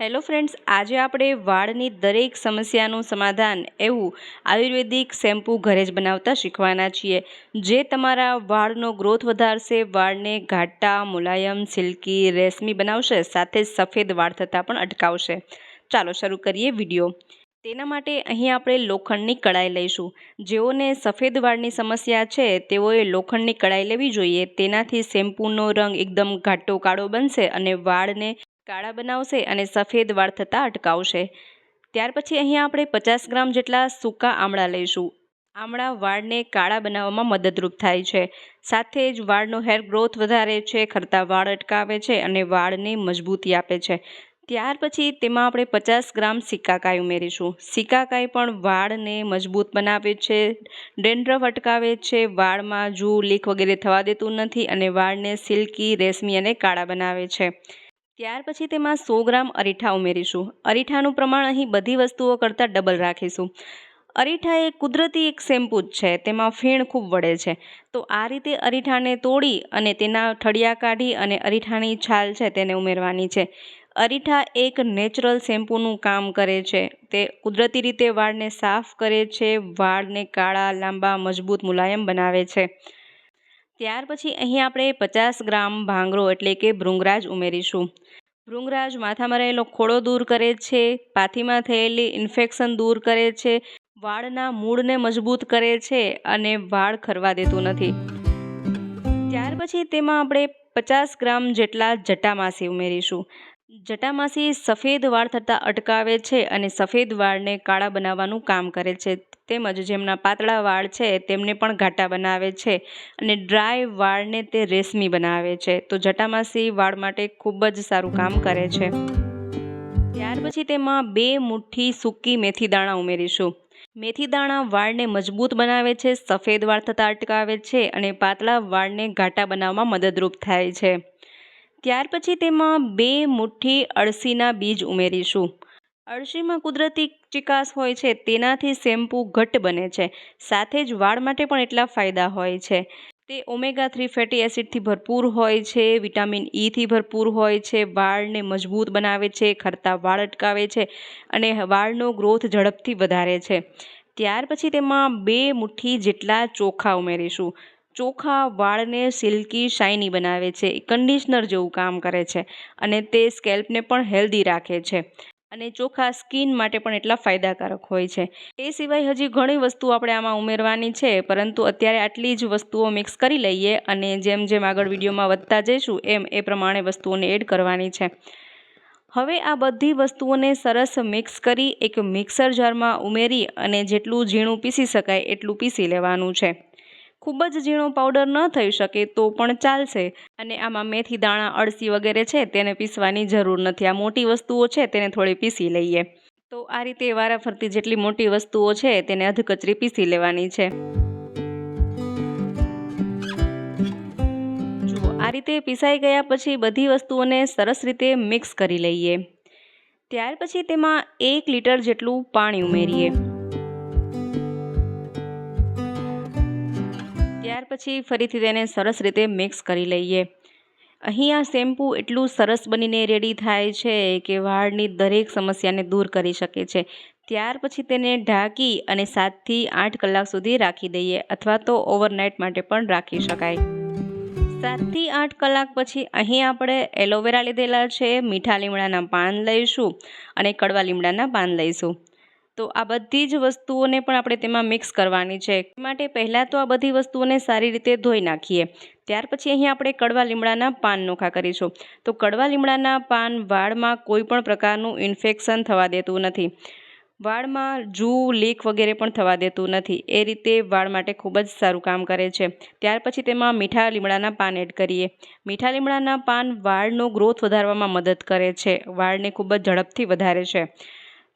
Hello friends, આજે આપણે વાળની દરેક સમસ્યાનું સમાધાન એવું આયુર્વેદિક શેમ્પૂ ઘરે જ બનાવતા શીખવાના છીએ, જે તમારા વાળનો ગ્રોથ વધારશે, વાળને ઘાટા, મુલાયમ, સિલ્કી, રેશમી બનાવશે, સાથે જ સફેદ વાળ થતાં પણ અટકાવશે. ચાલો શરૂ કરીએ વિડીયો. તેના માટે અહીં આપણે લોખંડની કડાઈ લઈશું. જેઓને સફેદ વાળની સમસ્યા છે તેઓએ લોખંડની કડાઈ લેવી જોઈએ. તેનાથી શેમ્પૂનો રંગ એકદમ ઘાટો કાળો બનશે અને વાળને કાળા બનાવશે અને સફેદ વાળ થતાં અટકાવશે. ત્યાર પછી અહીંયા આપણે 50 ગ્રામ જેટલા સૂકા આમળા લઈશું. આમળા વાળને કાળા બનાવવામાં મદદરૂપ થાય છે. સાથે જ વાળનો હેર ગ્રોથ વધારે છે, ખરતા વાળ અટકાવે છે અને વાળને મજબૂતી આપે છે. ત્યાર પછી તેમાં આપણે 50 ગ્રામ સિકાકાઈ ઉમેરીશું. સિકાકાઈ પણ વાળને મજબૂત બનાવે છે, ડેન્ડ્રફ અટકાવે છે, વાળમાં જૂ લીક વગેરે થવા દેતું નથી અને વાળને સિલ્કી, રેશમી અને કાળા બનાવે છે. ત્યાર પછી તેમાં 100 ગ્રામ અરીઠા ઉમેરીશું. અરીઠાનું પ્રમાણ અહીં બધી વસ્તુઓ કરતાં ડબલ રાખીશું. અરીઠા એ કુદરતી એક શેમ્પૂ જ છે, તેમાં ફીણ ખૂબ વળે છે. તો આ રીતે અરીઠાને તોડી અને તેના ઠળિયા કાઢી અને અરીઠાની છાલ છે તેને ઉમેરવાની છે. અરીઠા એક નેચરલ શેમ્પૂનું કામ કરે છે. તે કુદરતી રીતે વાળને સાફ કરે છે, વાળને કાળા, લાંબા, મજબૂત, મુલાયમ બનાવે છે. ત્યાર પછી અહીં આપણે 50 ગ્રામ ભાંગરો એટલે કે ભૃંગરાજ ઉમેરીશું. ભૃંગરાજ માથામાં રહેલો ખોડો દૂર કરે છે, પાથીમાં થયેલી ઇન્ફેક્શન દૂર કરે છે, વાળના મૂળને મજબૂત કરે છે અને વાળ ખરવા દેતું નથી. ત્યાર પછી તેમાં આપણે 50 ગ્રામ જેટલા જટામાસી ઉમેરીશું. જટામાસી સફેદ વાળ થતાં અટકાવે છે અને સફેદ વાળને કાળા બનાવવાનું કામ કરે છે. તેમજ જેમના પાતળા વાળ છે તેમને પણ ઘાટા બનાવે છે અને ડ્રાય વાળને તે રેશમી બનાવે છે. તો જટામાસી વાળ માટે ખૂબ જ સારું કામ કરે છે. ત્યાર પછી તેમાં 2 મુઠ્ઠી સૂકી મેથી દાણા ઉમેરીશું. મેથી દાણા વાળને મજબૂત બનાવે છે, સફેદ વાળ થતાં અટકાવે છે અને પાતળા વાળને ઘાટા બનાવવામાં મદદરૂપ થાય છે. ત્યાર પછી તેમાં 2 મુઠ્ઠી અળસીના બીજ ઉમેરીશું. અળસીમાં કુદરતી ચિકાસ હોય છે, તેનાથી શેમ્પૂ ઘટ્ટ બને છે. સાથે જ વાળ માટે પણ એટલા ફાયદા હોય છે. તે ઓમેગા 3 ફેટી એસિડથી ભરપૂર હોય છે, વિટામિન ઈથી ભરપૂર હોય છે, વાળને મજબૂત બનાવે છે, ખરતા વાળ અટકાવે છે અને વાળનો ગ્રોથ ઝડપથી વધારે છે. ત્યાર પછી તેમાં 2 મુઠ્ઠી જેટલા ચોખા ઉમેરીશું. ચોખા વાળને સિલ્કી, શાઇની બનાવે છે, કન્ડિશનર જેવું કામ કરે છે અને તે સ્કેલ્પને પણ હેલ્ધી રાખે છે. અને ચોખા સ્કિન માટે પણ એટલા ફાયદાકારક હોય છે. એ સિવાય હજી ઘણી વસ્તુઓ આપણે આમાં ઉમેરવાની છે, પરંતુ અત્યારે આટલી જ વસ્તુઓ મિક્સ કરી લઈએ અને જેમ જેમ આગળ વિડીયોમાં વધતા જઈશું એમ એ પ્રમાણે વસ્તુઓને એડ કરવાની છે. હવે આ બધી વસ્તુઓને સરસ મિક્સ કરી એક મિક્સર જારમાં ઉમેરી અને જેટલું ઝીણું પીસી શકાય એટલું પીસી લેવાનું છે. ખૂબ જ ઝીણો પાવડર ન થઈ શકે તો પણ ચાલશે અને આમાં મેથી દાણા, અળસી વગેરે છે તેને પીસવાની જરૂર નથી. આ મોટી વસ્તુઓ છે તેને થોડી પીસી લઈએ. તો આ રીતે વારાફરતી જેટલી મોટી વસ્તુઓ છે તેને અધકચરી પીસી લેવાની છે. જુઓ, આ રીતે પીસાઈ ગયા પછી બધી વસ્તુઓને સરસ રીતે મિક્સ કરી લઈએ. ત્યાર પછી તેમાં 1 લીટર જેટલું પાણી ઉમેરીએ. ત્યાર પછી ફરીથી તેને સરસ રીતે મિક્સ કરી લઈએ. અહીં આ શેમ્પૂ એટલું સરસ બનીને રેડી થાય છે કે વાળની દરેક સમસ્યાને દૂર કરી શકે છે. ત્યાર પછી તેને ઢાંકી અને 7 થી 8 કલાક સુધી રાખી દઈએ અથવા તો ઓવરનાઇટ માટે પણ રાખી શકાય. 7 થી 8 કલાક પછી અહીં આપણે એલોવેરા લીધેલા છે, મીઠા લીમડાના પાન લઈશું અને કડવા લીમડાના પાન લઈશું. તો આ બધી જ વસ્તુઓને પણ આપણે તેમાં મિક્સ કરવાની છે. માટે પહેલાં તો આ બધી વસ્તુઓને સારી રીતે ધોઈ નાખીએ. ત્યાર પછી અહીં આપણે કડવા લીમડાના પાન નોખા કરીશું. તો કડવા લીમડાના પાન વાળમાં કોઈ પણ પ્રકારનું ઇન્ફેક્શન થવા દેતું નથી. વાળમાં જૂ, લીક વગેરે પણ થવા દેતું નથી. એ રીતે વાળ માટે ખૂબ જ સારું કામ કરે છે. ત્યાર પછી તેમાં મીઠા લીમડાના પાન એડ કરીએ. મીઠા લીમડાના પાન વાળનો ગ્રોથ વધારવામાં મદદ કરે છે, વાળને ખૂબ જ ઝડપથી વધારે છે.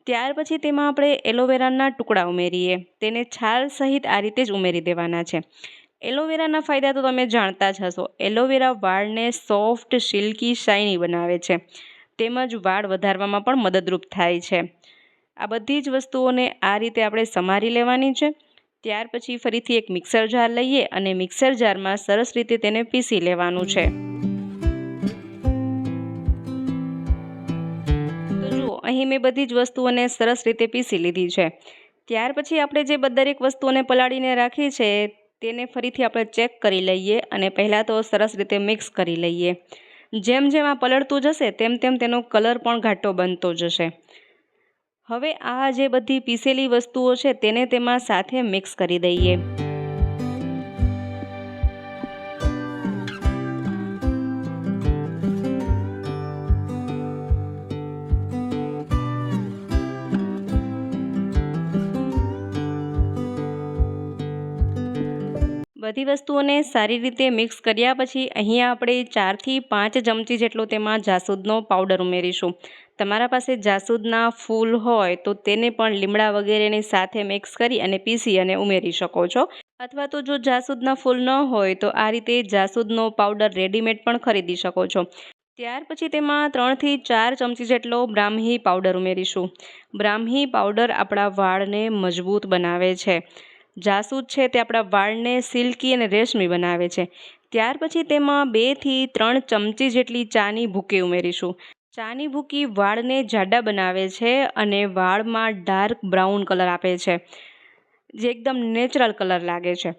ત્યાર પછી તેમાં આપણે એલોવેરાના ટુકડા ઉમેરીએ. તેને છાલ સહિત આ રીતે જ ઉમેરી દેવાના છે. એલોવેરાના ફાયદા તો તમે જાણતા જ હશો. એલોવેરા વાળને સોફ્ટ, સિલ્કી, શાઇની બનાવે છે તેમજ વાળ વધારવામાં પણ મદદરૂપ થાય છે. આ બધી જ વસ્તુઓને આ રીતે આપણે સમારી લેવાની છે. ત્યાર પછી ફરીથી એક મિક્સર જાર લઈએ અને મિક્સર જારમાં સરસ રીતે તેને પીસી લેવાનું છે. તો અહીં મેં બધી જ વસ્તુઓને સરસ રીતે પીસી લીધી છે। ત્યાર પછી આપણે જે દરેક વસ્તુઓને પલાળીને રાખી છે તેને ફરીથી આપણે ચેક કરી લઈએ અને પહેલાં તો સરસ રીતે મિક્સ કરી લઈએ। જેમ જેમ આ પલળતું જશે તેમ તેમ તેનો કલર પણ ઘાટો બનતો જશે। હવે આ જે બધી પીસેલી વસ્તુઓ છે તેને તેમાં સાથે મિક્સ કરી દઈએ। બધી વસ્તુઓને સારી રીતે મિક્સ કર્યા પછી અહીંયા આપણે 4 થી 5 ચમચી જેટલો તેમાં જાસૂદનો પાવડર ઉમેરીશું। તમારા પાસે જાસૂદના ફૂલ હોય તો તેને પણ લીમડા વગેરેની સાથે મિક્સ કરી અને પીસી અને ઉમેરી શકો છો। અથવા તો જો જાસૂદના ફૂલ ન હોય તો આ રીતે જાસૂદનો પાવડર રેડીમેડ પણ ખરીદી શકો છો। ત્યાર પછી તેમાં 3 થી 4 ચમચી જેટલો બ્રાહ્મી પાવડર ઉમેરીશું। બ્રાહ્મી પાવડર આપણા વાળને મજબૂત બનાવે છે। જાસૂદ છે તે આપણા વાળને સિલ્કી અને રેશમી બનાવે છે। ત્યાર પછી તેમાં 2 થી 3 ચમચી જેટલી ચાની ભૂકી ઉમેરીશું। ચાની ભૂકી વાળને જાડા બનાવે છે અને વાળમાં ડાર્ક બ્રાઉન કલર આપે છે, જે એકદમ નેચરલ કલર લાગે છે।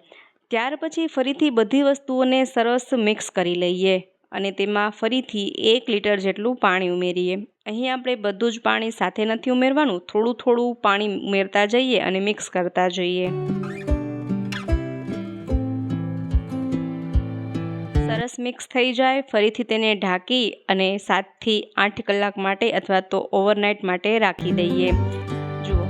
ત્યાર પછી ફરીથી બધી વસ્તુઓને સરસ મિક્સ કરી લઈએ અને તેમાં ફરીથી 1 લીટર જેટલું પાણી ઉમેરીએ। અહીં આપણે બધું જ પાણી સાથે નથી ઉમેરવાનું, થોડું થોડું પાણી ઉમેરતા જઈએ અને મિક્સ કરતા જઈએ। સરસ મિક્સ થઈ જાય ફરીથી તેને ઢાંકી અને 7 થી 8 કલાક માટે અથવા તો ઓવરનાઇટ માટે રાખી દઈએ। જુઓ,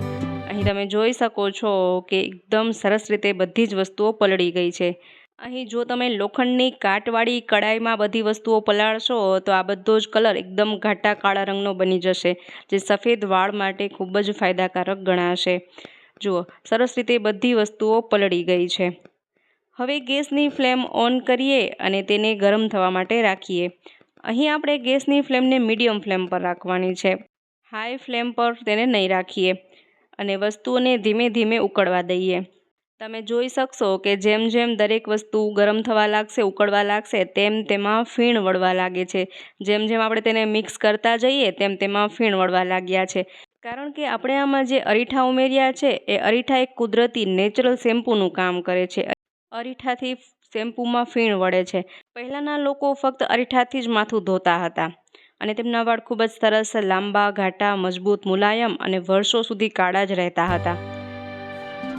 અહીં તમે જોઈ શકો છો કે એકદમ સરસ રીતે બધી જ વસ્તુઓ પલળી ગઈ છે। અહીં જો તમે લોખંડની કાટવાળી કડાઈમાં બધી વસ્તુઓ પલાળશો તો આ બધો જ કલર એકદમ ઘાટા કાળા રંગનો બની જશે, જે સફેદ વાળ માટે ખૂબ જ ફાયદાકારક ગણાશે। જુઓ, સરસ રીતે બધી વસ્તુઓ પલળી ગઈ છે। હવે ગેસની ફ્લેમ ઓન કરીએ અને તેને ગરમ થવા માટે રાખીએ। અહીં આપણે ગેસની ફ્લેમને મીડિયમ ફ્લેમ પર રાખવાની છે, હાઈ ફ્લેમ પર તેને નહીં રાખીએ અને વસ્તુઓને ધીમે ધીમે ઉકળવા દઈએ। તમે જોઈ શકશો કે જેમ જેમ દરેક વસ્તુ ગરમ થવા લાગશે, ઉકળવા લાગશે, તેમ તેમાં ફીણ વળવા લાગે છે। જેમ જેમ આપણે તેને મિક્સ કરતા જઈએ તેમ તેમાં ફીણ વળવા લાગ્યા છે, કારણ કે આપણે આમાં જે અરીઠા ઉમેર્યા છે એ અરીઠા એક કુદરતી નેચરલ શેમ્પૂનું કામ કરે છે। અરીઠાથી શેમ્પૂમાં ફીણ વળે છે। પહેલાંના લોકો ફક્ત અરીઠાથી જ માથું ધોતા હતા અને તેમના વાળ ખૂબ જ સરસ, લાંબા, ઘાટા, મજબૂત, મુલાયમ અને વર્ષો સુધી કાળા જ રહેતા હતા।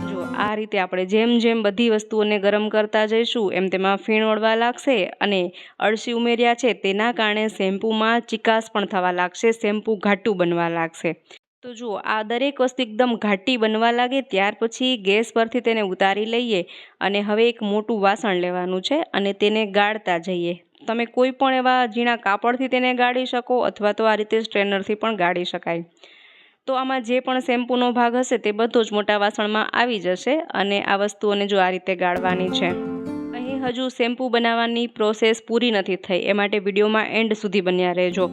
જો આ રીતે આપણે જેમ જેમ બધી વસ્તુઓને ગરમ કરતા જઈશું એમ તેમાં ફીણ વળવા લાગશે અને અળસી ઉમેર્યા છે તેના કારણે શેમ્પૂમાં ચિકાસ પણ થવા લાગશે, શેમ્પૂ ઘાટું બનવા લાગશે। તો જુઓ, આ દરેક વસ્તુ એકદમ ઘાટી બનવા લાગે ત્યાર પછી ગેસ પરથી તેને ઉતારી લઈએ અને હવે એક મોટું વાસણ લેવાનું છે અને તેને ગાળતા જઈએ। તમે કોઈ પણ એવા ઝીણા કાપડથી તેને ગાળી શકો અથવા તો આ રીતે સ્ટ્રેનરથી પણ ગાળી શકાય। તો આમાં જે પણ શેમ્પૂનો ભાગ હશે તે બધો જ મોટા વાસણમાં આવી જશે અને આ વસ્તુઓને જો આ રીતે ગાળવાની છે। અહીં હજુ શેમ્પૂ બનાવવાની પ્રોસેસ પૂરી નથી થઈ, એ માટે વિડીયોમાં એન્ડ સુધી બન્યા રહેજો।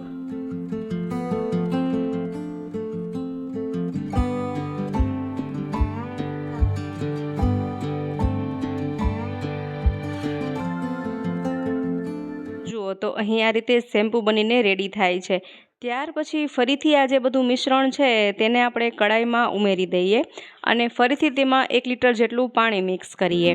જુઓ, તો અહીં આ રીતે શેમ્પૂ બનીને રેડી થાય છે। ત્યાર પછી ફરીથી આ જે બધું મિશ્રણ છે તેને આપણે કડાઈમાં ઉમેરી દઈએ અને ફરીથી તેમાં 1 લીટર જેટલું પાણી મિક્સ કરીએ।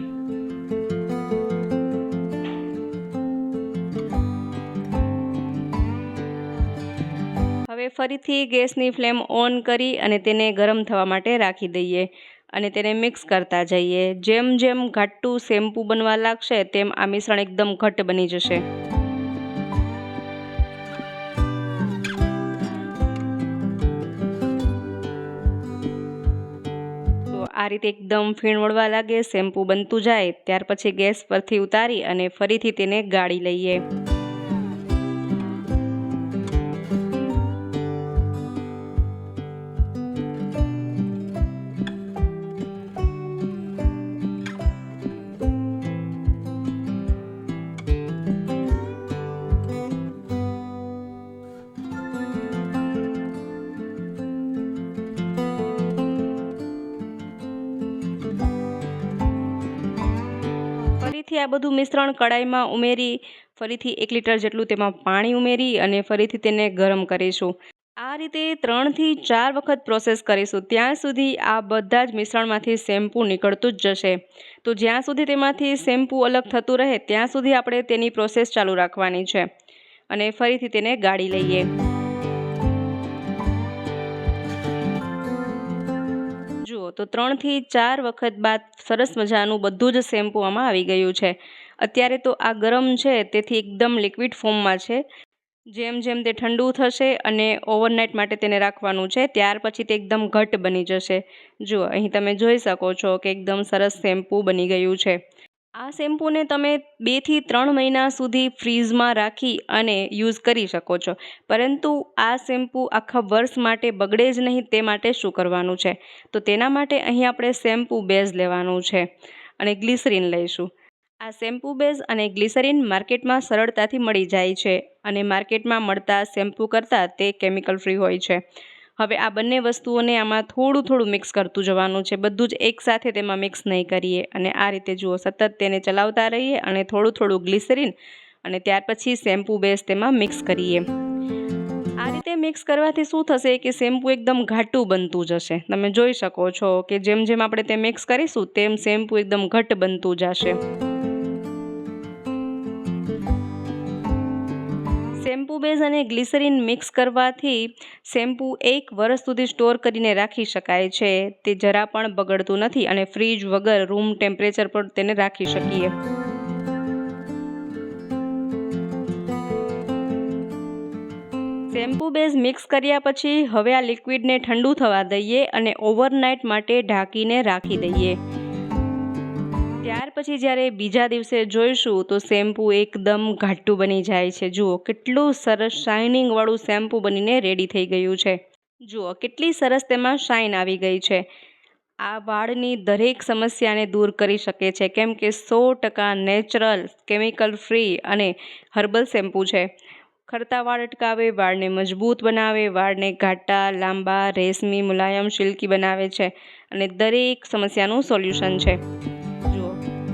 હવે ફરીથી ગેસની ફ્લેમ ઓન કરી અને તેને ગરમ થવા માટે રાખી દઈએ અને તેને મિક્સ કરતા જઈએ। જેમ જેમ ઘાટું શેમ્પૂ બનવા લાગશે તેમ આ મિશ્રણ એકદમ ઘટ્ટ બની જશે। આ રીતે એકદમ ફીણ વળવા લાગે, શેમ્પૂ બનતું જાય ત્યાર પછી ગેસ પરથી ઉતારી અને ફરીથી તેને ગાળી લઈએ। ફરીથી આ બધું મિશ્રણ કડાઈમાં ઉમેરી ફરીથી 1 લીટર જેટલું તેમાં પાણી ઉમેરી અને ફરીથી તેને ગરમ કરીશું। આ રીતે 3 થી 4 વખત પ્રોસેસ કરીશું ત્યાં સુધી આ બધા જ મિશ્રણમાંથી શેમ્પૂ નીકળતું જ જશે. તો જ્યાં સુધી તેમાંથી શેમ્પૂ અલગ થતું રહે ત્યાં સુધી આપણે તેની પ્રોસેસ ચાલુ રાખવાની છે અને ફરીથી તેને ગાળી લઈએ. જુઓ તો 3 થી 4 વખત બાદ સરસ મજાનું બધું જ શેમ્પૂ આમાં આવી ગયું છે. અત્યારે તો આ ગરમ છે તેથી એકદમ લિક્વિડ ફોર્મમાં છે. જેમ જેમ તે ઠંડુ થશે અને ઓવરનાઇટ માટે તેને રાખવાનું છે ત્યાર પછી તે એકદમ ઘટ્ટ બની જશે. જુઓ અહીં તમે જોઈ શકો છો કે એકદમ સરસ શેમ્પૂ બની ગયું છે. આ શેમ્પૂને તમે 2 થી 3 મહિના સુધી ફ્રીઝમાં રાખી અને યુઝ કરી શકો છો. પરંતુ આ શેમ્પૂ આખા વર્ષ માટે બગડે જ નહીં તે માટે શું કરવાનું છે? તો તેના માટે અહીં આપણે શેમ્પૂ બેઝ લેવાનું છે અને ગ્લિસરીન લઈશું. આ શેમ્પૂ બેઝ અને ગ્લિસરીન માર્કેટમાં સરળતાથી મળી જાય છે અને માર્કેટમાં મળતા શેમ્પૂ કરતાં તે કેમિકલ ફ્રી હોય છે. હવે આ બંને વસ્તુઓને આમાં થોડું મિક્સ કરતું જવાનું છે. બધું જ એકસાથે તેમાં મિક્સ નહીં કરીએ અને આ રીતે જુઓ સતત તેને ચલાવતા રહીએ અને થોડું ગ્લિસરીન અને ત્યાર પછી શેમ્પૂ બેઝ તેમાં મિક્સ કરીએ. આ રીતે મિક્સ કરવાથી શું થશે કે શેમ્પૂ એકદમ ઘાટું બનતું જશે. તમે જોઈ શકો છો કે જેમ જેમ આપણે તે મિક્સ કરીશું તેમ શેમ્પૂ એકદમ ઘટ્ટ બનતું જશે. શેમ્પૂ બેઝ અને ગ્લિસરીન મિક્સ કરવાથી શેમ્પૂ 1 વર્ષ સુધી સ્ટોર કરીને રાખી શકાય છે. તે જરા પણ બગડતું નથી અને ફ્રીજ વગર રૂમ ટેમ્પરેચર પર તેને રાખી શકીએ. શેમ્પૂ બેઝ મિક્સ કર્યા પછી હવે આ લિક્વિડને ઠંડુ થવા દઈએ અને ઓવરનાઇટ માટે ઢાંકીને રાખી દઈએ. ત્યાર પછી જ્યારે બીજા દિવસે જોઈશું તો શેમ્પૂ એકદમ ઘાટું બની જાય છે. જુઓ કેટલું સરસ શાઇનિંગવાળું શેમ્પૂ બનીને રેડી થઈ ગયું છે. જુઓ કેટલી સરસ તેમાં શાઇન આવી ગઈ છે. આ વાળની દરેક સમસ્યાને દૂર કરી શકે છે કેમ કે 100% નેચરલ, કેમિકલ ફ્રી અને હર્બલ શેમ્પૂ છે. ખરતા વાળ અટકાવે, વાળને મજબૂત બનાવે, વાળને ઘાટા, લાંબા, રેશમી, મુલાયમ, સિલ્કી બનાવે છે અને દરેક સમસ્યાનું સોલ્યુશન છે. જુઓ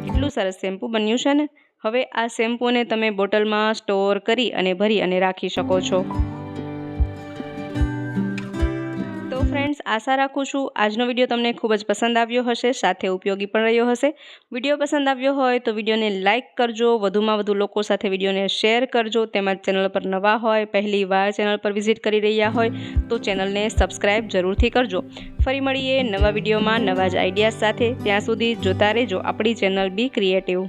કેટલું સરસ શેમ્પૂ બન્યું છે ને. હવે આ શેમ્પૂને તમે બોટલમાં સ્ટોર કરી અને ભરી અને રાખી શકો છો. તો ફ્રેન્ડ્સ, આશા રાખું છું આજનો વિડીયો તમને ખૂબ જ પસંદ આવ્યો હશે, સાથે ઉપયોગી પણ રહ્યો હશે. વિડીયો પસંદ આવ્યો હોય તો વિડીયોને લાઇક કરજો, વધુમાં વધુ લોકો સાથે વિડીયોને શેર કરજો. તેમજ ચેનલ પર નવા હોય, પહેલી વાર ચેનલ પર વિઝિટ કરી રહ્યા હોય તો ચેનલને સબસ્ક્રાઈબ જરૂરથી કરજો. ફરી મળીએ નવા વિડીયોમાં નવા જ આઈડિયાઝ સાથે. ત્યાં સુધી જોતા રહેજો આપણી ચેનલ બી ક્રિએટિવ.